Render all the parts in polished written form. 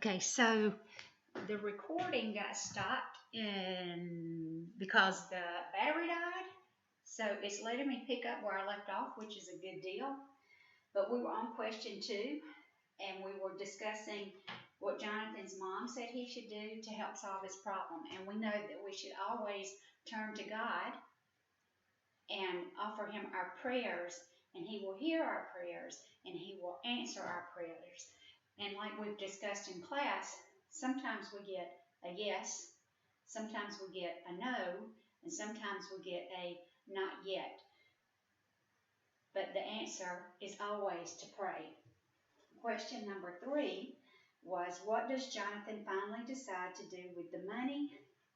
Okay, so the recording got stopped because the battery died. So it's letting me pick up where I left off, which is a good deal. But we were on question 2, and we were discussing what Jonathan's mom said he should do to help solve his problem. And we know that we should always turn to God and offer him our prayers, and he will hear our prayers, and he will answer our prayers. And like we've discussed in class, sometimes we get a yes, sometimes we get a no, and sometimes we get a not yet. But the answer is always to pray. Question number 3 was, what does Jonathan finally decide to do with the money?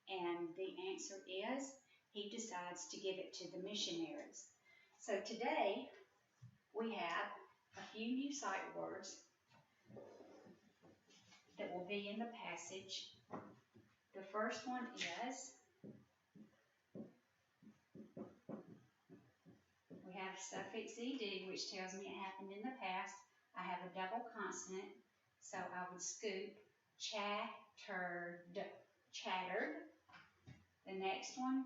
And the answer is, he decides to give it to the missionaries. So today, we have a few new sight words that will be in the passage. The first one is, we have suffix ed, which tells me it happened in the past. I have a double consonant, so I would scoop chattered. The next one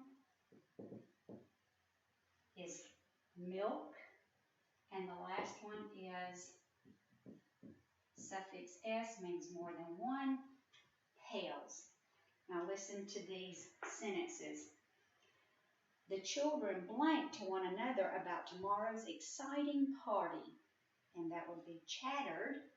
is milk, and the last one is suffix s, means more than one, pails. Now listen to these sentences. The children blanked to one another about tomorrow's exciting party, and that would be chattered.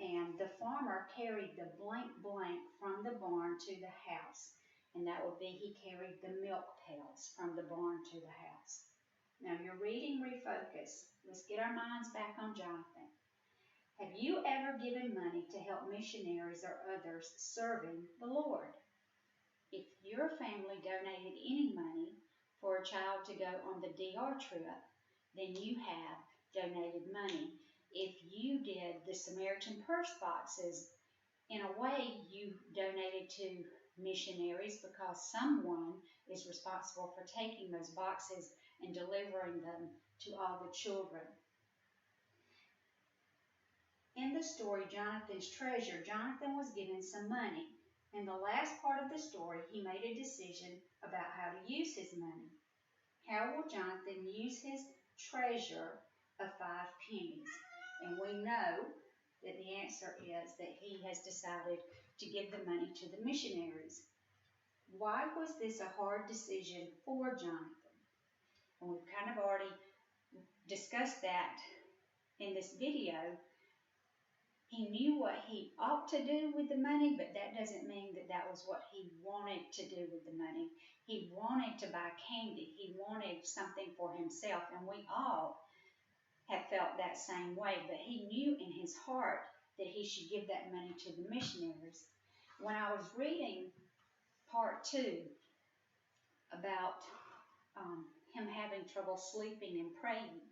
And the farmer carried the blank blank from the barn to the house, and that would be he carried the milk pails from the barn to the house. Now your reading refocus. Let's get our minds back on Jonathan. Have you ever given money to help missionaries or others serving the Lord? If your family donated any money for a child to go on the DR trip, then you have donated money. If you did the Samaritan purse boxes, in a way you donated to missionaries because someone is responsible for taking those boxes and delivering them to all the children. In the story, Jonathan's treasure, Jonathan was given some money. In the last part of the story, he made a decision about how to use his money. How will Jonathan use his treasure of 5 pennies? And we know that the answer is that he has decided to give the money to the missionaries. Why was this a hard decision for Jonathan? And we've kind of already discussed that in this video. He knew what he ought to do with the money, but that doesn't mean that that was what he wanted to do with the money. He wanted to buy candy. He wanted something for himself, and we all have felt that same way, but he knew in his heart that he should give that money to the missionaries. When I was reading part 2 about him having trouble sleeping and praying,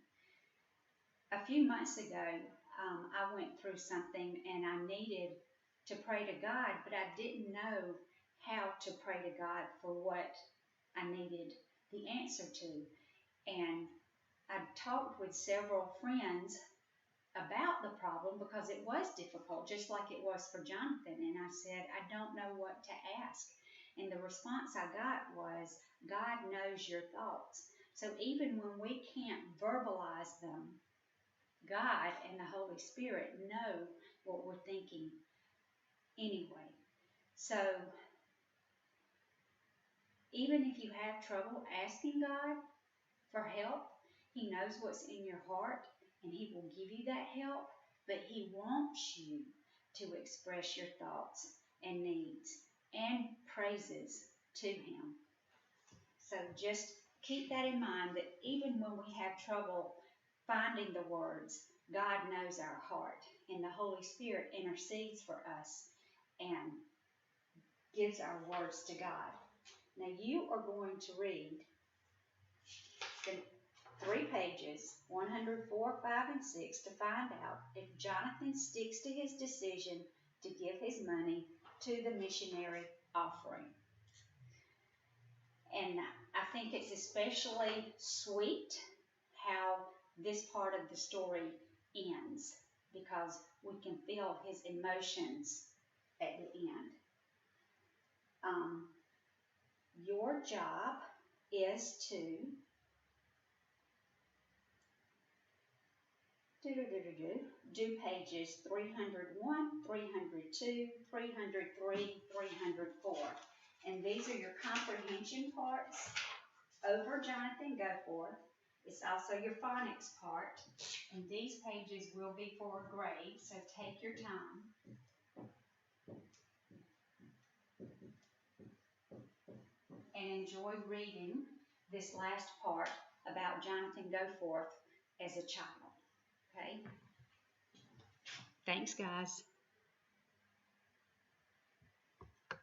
a few months ago, I went through something and I needed to pray to God, but I didn't know how to pray to God for what I needed the answer to. And I talked with several friends about the problem because it was difficult, just like it was for Jonathan. And I said, I don't know what to ask. And the response I got was, God knows your thoughts. So even when we can't verbalize them, God and the Holy Spirit know what we're thinking anyway. So even if you have trouble asking God for help, He knows what's in your heart and He will give you that help, but He wants you to express your thoughts and needs and praises to Him. So just keep that in mind, that even when we have trouble finding the words, God knows our heart, and the Holy Spirit intercedes for us and gives our words to God. Now you are going to read the 3 pages, 104, 5, and 6, to find out if Jonathan sticks to his decision to give his money to the missionary offering. And I think it's especially sweet how this part of the story ends, because we can feel his emotions at the end. Your job is to do pages 301, 302, 303, 304. And these are your comprehension parts over Jonathan GoForth. It's also your phonics part. And these pages will be for grade, so take your time. And enjoy reading this last part about Jonathan GoForth as a child. Okay? Thanks, guys.